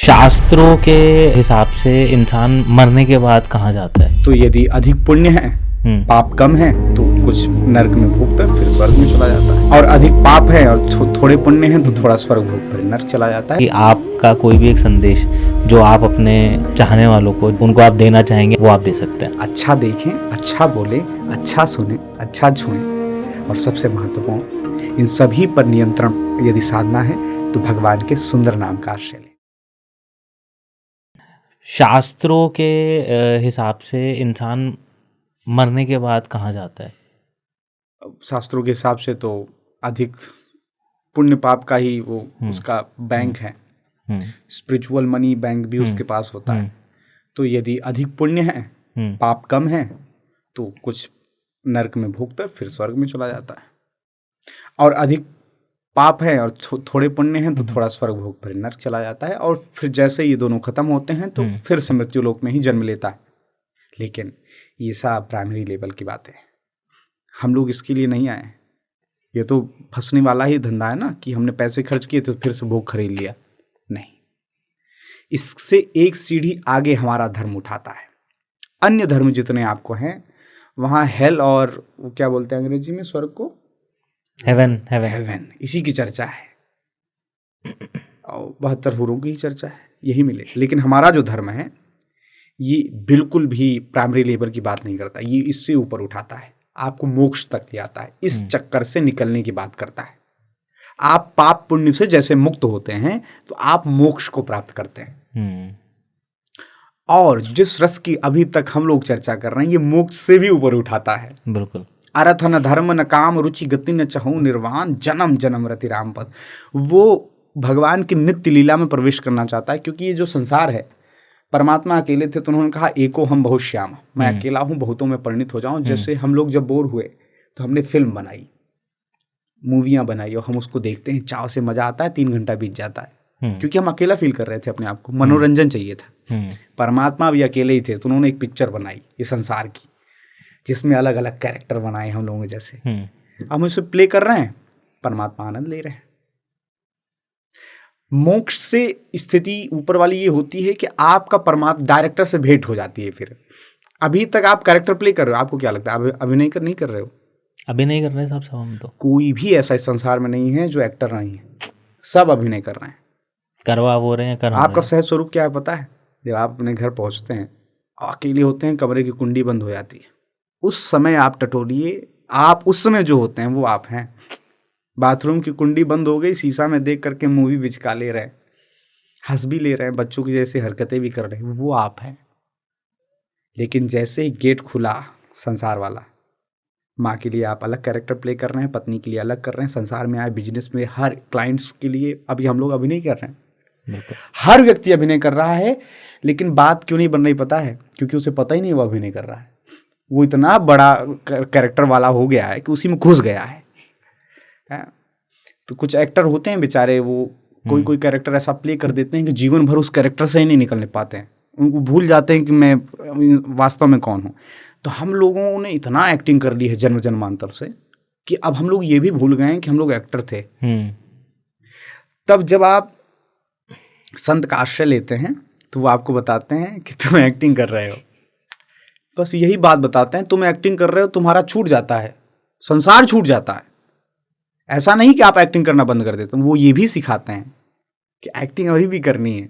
शास्त्रों के हिसाब से इंसान मरने के बाद कहाँ जाता है? तो यदि अधिक पुण्य है, पाप कम है, तो कुछ नरक में भोगकर फिर स्वर्ग में चला जाता है। और अधिक पाप है और थोड़े पुण्य है तो थोड़ा स्वर्ग भोग कर नरक चला जाता है। कि आपका कोई भी एक संदेश जो आप अपने चाहने वालों को उनको आप देना चाहेंगे वो आप दे सकते हैं। अच्छा देखें, अच्छा बोले, अच्छा सुने, अच्छा छुएं, और सबसे महत्वपूर्ण इन सभी पर नियंत्रण यदि साधना है तो भगवान के सुंदर नाम का आश्रय लें। शास्त्रों के हिसाब से इंसान मरने के बाद कहाँ जाता है? शास्त्रों के हिसाब से तो अधिक पुण्य पाप का ही वो उसका बैंक है। स्पिरिचुअल मनी बैंक भी उसके पास होता है। तो यदि अधिक पुण्य है, पाप कम है, तो कुछ नरक में भोगकर फिर स्वर्ग में चला जाता है। और अधिक पाप है और थोड़े पुण्य हैं तो थोड़ा स्वर्ग भोग पर नरक चला जाता है। और फिर जैसे ये दोनों खत्म होते हैं तो फिर से मृत्यु लोक में ही जन्म लेता है। लेकिन ये सब प्राइमरी लेवल की बात है, हम लोग इसके लिए नहीं आए। ये तो फंसने वाला ही धंधा है ना कि हमने पैसे खर्च किए तो फिर से भोग खरीद लिया। नहीं, इससे एक सीढ़ी आगे हमारा धर्म उठाता है। अन्य धर्म जितने आपको हैं वहाँ हेल और वो क्या बोलते हैं अंग्रेजी में स्वर्ग को, हेवन, इसी की चर्चा है और 72 हुरों की चर्चा है, यही मिले। लेकिन हमारा जो धर्म है ये बिल्कुल भी प्राइमरी लेवल की बात नहीं करता, ये इससे ऊपर उठाता है, आपको मोक्ष तक ले आता है। इस चक्कर से निकलने की बात करता है। आप पाप पुण्य से जैसे मुक्त होते हैं तो आप मोक्ष को प्राप्त करते हैं। और जिस रस की अभी तक हम लोग चर्चा कर रहे हैं ये मोक्ष से भी ऊपर उठाता है। बिल्कुल। अर्थ न धर्म न काम रुचि गति न चहु निर्वाण जन्म जन्म रति राम पद। वो भगवान की नित्य लीला में प्रवेश करना चाहता है, क्योंकि ये जो संसार है, परमात्मा अकेले थे तो उन्होंने कहा एको हम बहुत श्याम, मैं अकेला हूँ बहुतों में परिणित हो जाऊं। जैसे हम लोग जब बोर हुए तो हमने फिल्म बनाई, मूवियाँ बनाई, और हम उसको देखते हैं चाव से, मजा आता है, 3 घंटा बीत जाता है क्योंकि हम अकेला फील कर रहे थे अपने आप को, मनोरंजन चाहिए था। परमात्मा भी अकेले ही थे तो उन्होंने एक पिक्चर बनाई ये संसार की, जिसमें अलग अलग कैरेक्टर बनाए हम लोगों जैसे। हम उसे प्ले कर रहे हैं, परमात्मा आनंद ले रहे हैं। मोक्ष से स्थिति ऊपर वाली ये होती है कि आपका परमात्मा डायरेक्टर से भेंट हो जाती है। फिर अभी तक आप कैरेक्टर प्ले कर रहे हो, आपको क्या लगता है अभिनय नहीं कर रहे हो? अभिनय कर रहे हैं साहब हम तो। कोई भी ऐसा इस संसार में नहीं है जो एक्टर नहीं है, सब अभिनय कर रहे हैं, करवा वो रहे हैं। आपका सहज स्वरूप क्या है पता है? जब आप अपने घर पहुंचते हैं, अकेले होते हैं, कमरे की कुंडी बंद हो जाती है, उस समय आप टटोलिए, आप उस समय जो होते हैं वो आप हैं। बाथरूम की कुंडी बंद हो गई, शीशा में देख करके मूवी बिचका ले रहे हैं, हंस भी ले रहे हैं, बच्चों की जैसे हरकतें भी कर रहे हैं, वो आप हैं। लेकिन जैसे ही गेट खुला संसार वाला, माँ के लिए आप अलग कैरेक्टर प्ले कर रहे हैं, पत्नी के लिए अलग कर रहे हैं, संसार में आए बिजनेस में हर क्लाइंट्स के लिए अभी हम लोग अभिनय कर रहे हैं। हर व्यक्ति अभिनय कर रहा है, लेकिन बात क्यों नहीं बन रही पता है? क्योंकि उसे पता ही नहीं वो अभिनय कर रहा है। वो इतना बड़ा कैरेक्टर वाला हो गया है कि उसी में घुस गया है। तो कुछ एक्टर होते हैं बेचारे, वो कोई कैरेक्टर ऐसा प्ले कर देते हैं कि जीवन भर उस कैरेक्टर से ही नहीं निकलने पाते हैं, उनको भूल जाते हैं कि मैं वास्तव में कौन हूँ। तो हम लोगों ने इतना एक्टिंग कर ली है जन्म जन्मांतर से कि अब हम लोग ये भी भूल गए हैं कि हम लोग एक्टर थे। तब जब आप संत का आश्रय लेते हैं तो वो आपको बताते हैं कि तुम एक्टिंग कर रहे हो, बस यही बात बताते हैं, तुम एक्टिंग कर रहे हो, तुम्हारा छूट जाता है, संसार छूट जाता है। ऐसा नहीं कि आप एक्टिंग करना बंद कर देते, वो ये भी सिखाते हैं कि एक्टिंग अभी भी करनी है,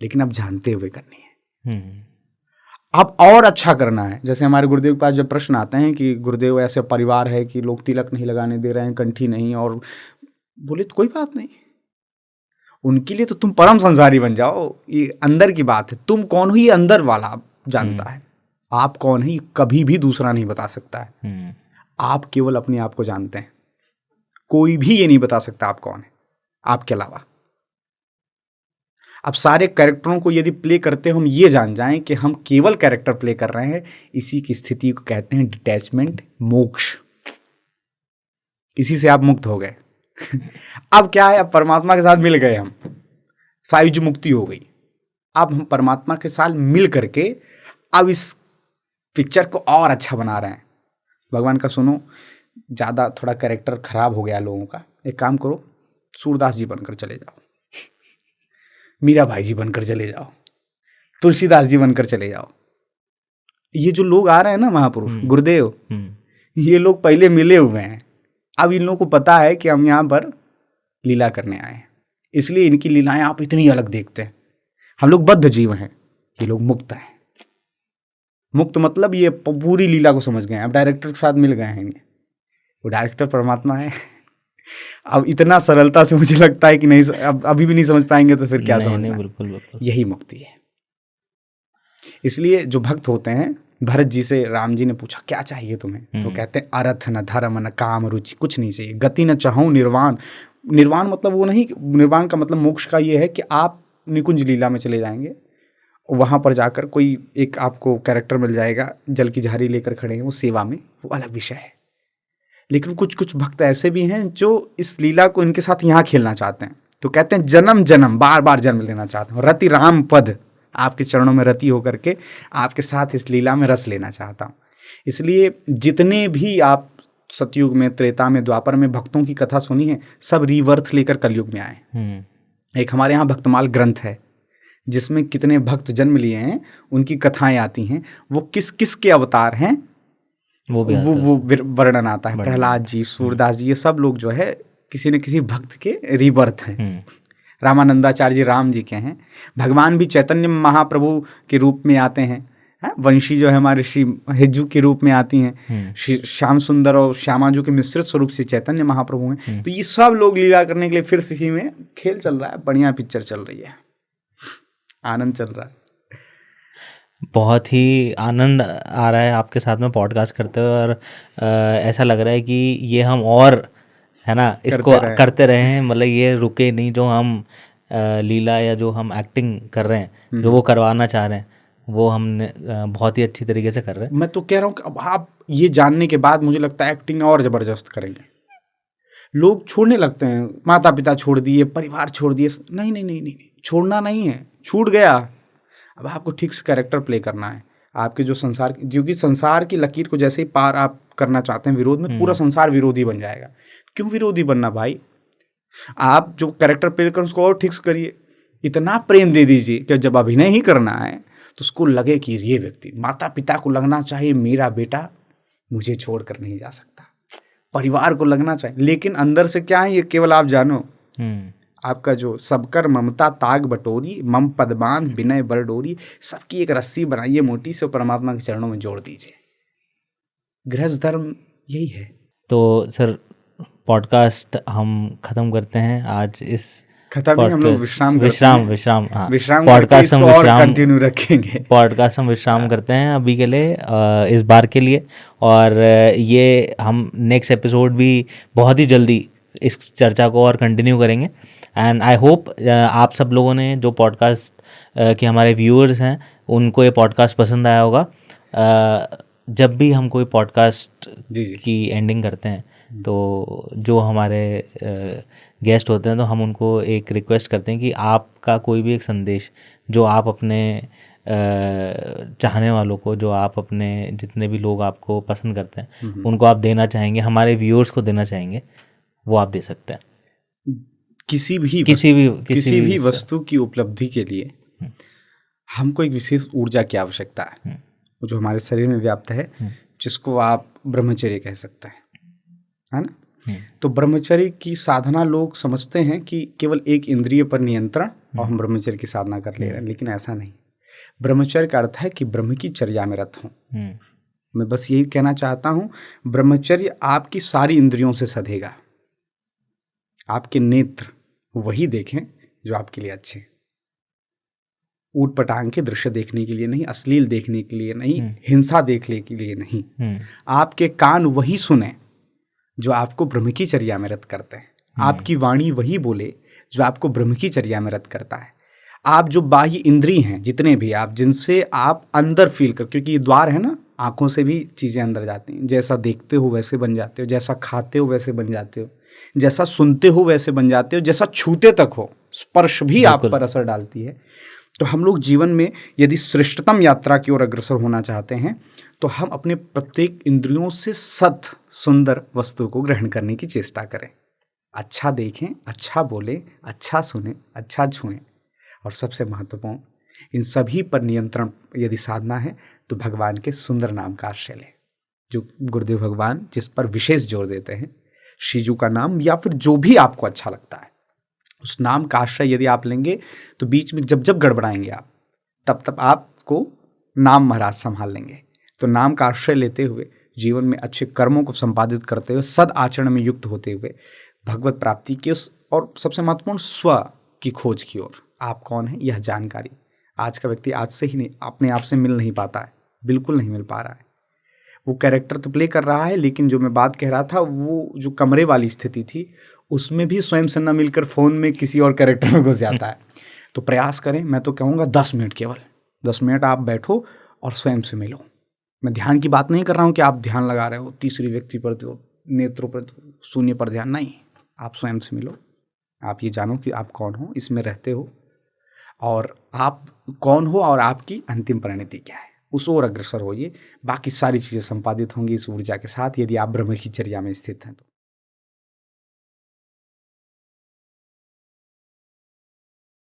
लेकिन अब जानते हुए करनी है। अब और अच्छा करना है। जैसे हमारे गुरुदेव के पास जब प्रश्न आते हैं कि गुरुदेव ऐसे परिवार है कि लोग तिलक नहीं लगाने दे रहे हैं, कंठी नहीं, और बोले तो कोई बात नहीं, उनके लिए तो तुम परम संसारी बन जाओ, ये अंदर की बात है। तुम कौन हो ये अंदर वाला जानता है, आप कौन है ये कभी भी दूसरा नहीं बता सकता है। आप केवल अपने आप को जानते हैं, कोई भी ये नहीं बता सकता आप कौन है आपके अलावा। अब सारे कैरेक्टरों को यदि प्ले करते हम ये जान जाएं कि हम केवल कैरेक्टर प्ले कर रहे हैं, इसी की स्थिति को कहते हैं डिटैचमेंट, मोक्ष। इसी से आप मुक्त हो गए। अब क्या है, अब परमात्मा के साथ मिल गए हम, सायुज्य मुक्ति हो गई। अब हम परमात्मा के साथ मिल करके अब इस पिक्चर को और अच्छा बना रहे हैं। भगवान का सुनो, ज़्यादा थोड़ा कैरेक्टर खराब हो गया लोगों का, एक काम करो, सूरदास जी बनकर चले जाओ। मीरा भाई जी बनकर चले जाओ, तुलसीदास जी बनकर चले जाओ। ये जो लोग आ रहे हैं ना महापुरुष गुरुदेव, ये लोग पहले मिले हुए हैं। अब इन लोगों को पता है कि हम यहाँ पर लीला करने आए हैं, इसलिए इनकी लीलाएं आप इतनी अलग देखते हैं। हम लोग बद्ध जीव हैं, ये लोग मुक्त हैं। मुक्त मतलब ये पूरी लीला को समझ गए हैं। अब डायरेक्टर के साथ मिल गए हैं, वो डायरेक्टर परमात्मा है। अब इतना सरलता से मुझे लगता है कि नहीं, अब अभी भी नहीं समझ पाएंगे तो फिर क्या समझना। बिल्कुल बिल्कुल, यही मुक्ति है। इसलिए जो भक्त होते हैं, भरत जी से राम जी ने पूछा क्या चाहिए तुम्हें, तो कहते हैं अर्थ न धर्म न काम रुचि, कुछ नहीं चाहिए। गति न चाहूं निर्वाण। निर्वाण मतलब वो नहीं, निर्वाण का मतलब मोक्ष का ये है कि आप निकुंज लीला में चले जाएंगे, वहाँ पर जाकर कोई एक आपको कैरेक्टर मिल जाएगा, जल की झारी लेकर खड़े हैं वो सेवा में, वो अलग विषय है। लेकिन कुछ कुछ भक्त ऐसे भी हैं जो इस लीला को इनके साथ यहाँ खेलना चाहते हैं, तो कहते हैं जन्म जन्म बार बार जन्म लेना चाहता हूँ, रति राम पद, आपके चरणों में रति होकर के आपके साथ इस लीला में रस लेना चाहता हूँ। इसलिए जितने भी आप सतयुग में, त्रेता में, द्वापर में भक्तों की कथा सुनी है, सब रीवर्थ लेकर कलयुग में आए। एक हमारे यहाँ भक्तमाल ग्रंथ है जिसमें कितने भक्त जन्म लिए हैं, उनकी कथाएं आती हैं, वो किस किस के अवतार हैं वो वर्णन आता है। प्रहलाद जी, सूरदास जी, ये सब लोग जो है किसी न किसी भक्त के रीबर्थ हैं। रामानंदाचार्य जी राम जी के हैं। भगवान भी चैतन्य महाप्रभु के रूप में आते हैं। वंशी जो है हमारे श्री हिज्जू के रूप में आती हैं। श्री श्याम सुंदर और श्यामाजू के मिश्रित स्वरूप से चैतन्य महाप्रभु हैं। तो ये सब लोग लीला करने के लिए फिर इसी में खेल चल रहा है। बढ़िया पिक्चर चल रही है, आनंद चल रहा है। बहुत ही आनंद आ रहा है आपके साथ में पॉडकास्ट करते हुए, और ऐसा लग रहा है कि ये हम और है ना इसको करते रहे हैं, मतलब ये रुके नहीं। जो हम लीला या जो हम एक्टिंग कर रहे हैं, जो वो करवाना चाह रहे हैं, वो हमने बहुत ही अच्छी तरीके से कर रहे हैं। मैं तो कह रहा हूँ कि अब आप ये जानने के बाद मुझे लगता है एक्टिंग और ज़बरदस्त करेंगे। लोग छोड़ने लगते हैं, माता पिता छोड़ दिए, परिवार छोड़ दिए। नहीं नहीं नहीं नहीं, छोड़ना नहीं है, छूट गया। अब आपको ठीक से कैरेक्टर प्ले करना है। आपके जो संसार, क्योंकि संसार की लकीर को जैसे ही पार आप करना चाहते हैं विरोध में, पूरा संसार विरोधी बन जाएगा। क्यों विरोधी बनना भाई? आप जो कैरेक्टर प्ले कर उसको और ठीक से करिए। इतना प्रेम दे दीजिए कि जब अभिनय ही करना है तो उसको लगे कि ये व्यक्ति, माता पिता को लगना चाहिए मेरा बेटा मुझे छोड़कर नहीं जा सकता, परिवार को लगना चाहिए। लेकिन अंदर से क्या है ये केवल आप जानो। आपका जो सबकर ममता ताग बटोरी, मम पदबान विनय बरडोरी, सबकी एक रस्सी बनाइए मोटी से, परमात्मा के चरणों में जोड़ दीजिए। गृहस्थ धर्म यही है। तो सर पॉडकास्ट हम खत्म करते हैं आज। इस खत्म नहीं, हम लोग विश्राम हाँ, पॉडकास्ट हम विश्राम कंटिन्यू रखेंगे। पॉडकास्ट हम विश्राम करते हैं अभी के लिए, इस बार के लिए। और ये हम नेक्स्ट एपिसोड भी बहुत ही जल्दी इस चर्चा को और कंटिन्यू करेंगे। एंड आई होप आप सब लोगों ने, जो पॉडकास्ट के हमारे व्यूअर्स हैं, उनको ये पॉडकास्ट पसंद आया होगा। जब भी हम कोई पॉडकास्ट की एंडिंग करते हैं तो जो हमारे गेस्ट होते हैं, तो हम उनको एक रिक्वेस्ट करते हैं कि आपका कोई भी एक संदेश जो आप अपने चाहने वालों को, जो आप अपने जितने भी लोग आपको पसंद करते हैं, उनको आप देना चाहेंगे, हमारे व्यूअर्स को देना चाहेंगे, वो आप दे सकते हैं। किसी भी वस्तु की उपलब्धि के लिए हमको एक विशेष ऊर्जा की आवश्यकता है, जो हमारे शरीर में व्याप्त है, जिसको आप ब्रह्मचर्य कह सकते हैं, है ना। तो ब्रह्मचर्य की साधना लोग समझते हैं कि केवल एक इंद्रिय पर नियंत्रण और हम ब्रह्मचर्य की साधना कर ले रहे हैं, लेकिन ऐसा नहीं। ब्रह्मचर्य का अर्थ है कि ब्रह्म की चर्या में रत हूँ। मैं बस यही कहना चाहता हूँ, ब्रह्मचर्य आपकी सारी इंद्रियों से सधेगा। आपके नेत्र वही देखें जो आपके लिए अच्छे, ऊट पटांग के दृश्य देखने के लिए नहीं, अश्लील देखने के लिए नहीं, हिंसा देखने के लिए नहीं। आपके कान वही सुने जो आपको ब्रह्म की चर्या में रत करते हैं। आपकी वाणी वही बोले जो आपको ब्रह्म की चर्या में रत करता है। आप जो बाह्य इंद्रिय हैं जितने भी, आप जिनसे आप अंदर फील कर, क्योंकि ये द्वार है ना, आंखों से भी चीज़ें अंदर जाती हैं। जैसा देखते हो वैसे बन जाते हो, जैसा खाते हो वैसे बन जाते हो, जैसा सुनते हो वैसे बन जाते हो, जैसा छूते तक हो, स्पर्श भी आप पर असर डालती है। तो हम लोग जीवन में यदि श्रेष्ठतम यात्रा की ओर अग्रसर होना चाहते हैं तो हम अपने प्रत्येक इंद्रियों से सत सुंदर वस्तु को ग्रहण करने की चेष्टा करें। अच्छा देखें, अच्छा बोलें, अच्छा सुने, अच्छा छुएं, और सबसे महत्वपूर्ण, इन सभी पर नियंत्रण यदि साधना है तो भगवान के सुंदर नाम का आश्रय लें, जो गुरुदेव भगवान जिस पर विशेष जोर देते हैं, शिजू का नाम या फिर जो भी आपको अच्छा लगता है, उस नाम का आश्रय यदि आप लेंगे तो बीच में जब जब गड़बड़ाएंगे आप, तब तब आपको नाम महाराज संभाल लेंगे। तो नाम का आश्रय लेते हुए, जीवन में अच्छे कर्मों को संपादित करते हुए, सद आचरण में युक्त होते हुए भगवत प्राप्ति की और सबसे महत्वपूर्ण स्व की खोज की ओर, आप कौन है यह जानकारी आज का व्यक्ति आज से ही नहीं, अपने आप से मिल नहीं पाता है, बिल्कुल नहीं मिल पा रहा है। वो कैरेक्टर तो प्ले कर रहा है, लेकिन जो मैं बात कह रहा था, वो जो कमरे वाली स्थिति थी, उसमें भी स्वयं से न मिलकर फ़ोन में किसी और कैरेक्टर में घुस जाता है। तो प्रयास करें, मैं तो कहूँगा 10 मिनट, केवल 10 मिनट आप बैठो और स्वयं से मिलो। मैं ध्यान की बात नहीं कर रहा हूँ कि आप ध्यान लगा रहे हो, तीसरी व्यक्ति पर, नेत्रों पर, शून्य पर ध्यान, नहीं। आप स्वयं से मिलो, आप ये जानो कि आप कौन हो, इसमें रहते हो, और आप कौन हो और आपकी अंतिम परिणति क्या है, उस ओर अग्रसर होइए। बाकी सारी चीज़ें संपादित होंगी इस ऊर्जा के साथ, यदि आप ब्रह्मचर्या में स्थित हैं तो।